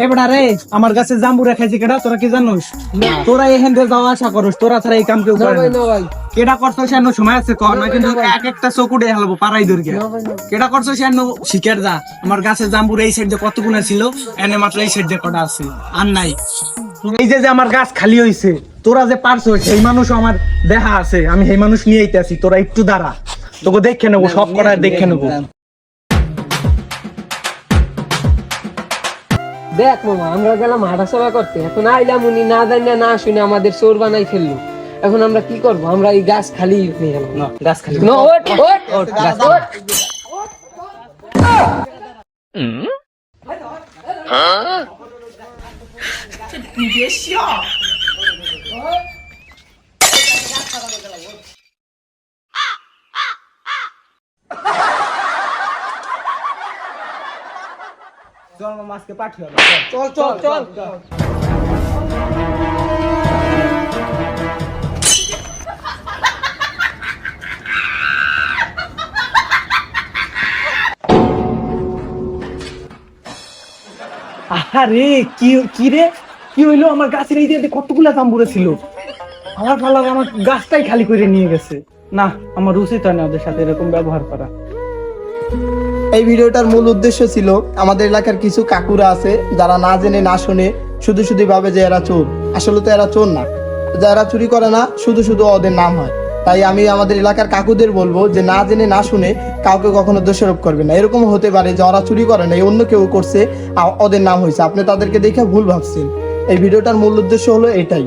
এবার রে আমার কাছে জাম্বুরা খাইছে কেডা তোরা কি জানোস তোরা এখান থেকে যাওয়া আশা করস তোরা ছাড়া এই কাম কেউ করে না ভাই কেডা করছো সেন সময় আছে কর না কিন্তু এক একটা চকুড়ে হালবো পাড়াই দরকে কেডা করছো সেন শিকার যা আমার গাছে জাম্বুরা এই সাইডে কতগুনা ছিল এনে মাত্র এই সাইডে কটা আছে আর নাই এই যে আমার গাছ খালি হইছে তোরা যে পারছো সেই মানুষ আমার দেখা আছে আমি সেই মানুষ নিয়ে আইতেছি তোরা একটু দাঁড়া তোকে দেখে নেবো সব কটা দেখে নেবো দেখ মামা আমরা গেলাম হাঁটাচলা করতে এখন আইলাম উনি না জানি না শুনে আমাদের চোর বানাই ফেললো এখন আমরা কি করব আমরা এই গাছ খালি নিয়ে গেলাম না গাছ খালি না ওঠ ওঠ ওঠ, গাছ ওঠ। চল মামা আজকে পাঠিয়ে চল চল চল আরে কি কি রে কি হইলো আমার গাছের এই যে কতগুলা জাম্বুরা ছিল আমার ফালার আমার গাছটাই খালি করে নিয়ে গেছে না আমার উচিত হয় না ওদের সাথে এরকম ব্যবহার করা এই ভিডিওটার মূল উদ্দেশ্য ছিল আমাদের এলাকার কিছু কাকুরা আছে যারা না জেনে না শুনে শুধু শুধু ভাবে যে এরা চোর আসলে তো এরা চোর না যারা চুরি করে না শুধু শুধু ওদের নাম হয় তাই আমি আমাদের এলাকার কাকুদের বলবো যে না জেনে না শুনে কাউকে কখনো দোষারোপ করবে না এরকম হতে পারে যে ওরা চুরি করে না অন্য কেউ করছে ওদের নাম হয়েছে আপনি তাদেরকে দেখে ভুল ভাবছেন এই ভিডিওটার মূল উদ্দেশ্য হলো এটাই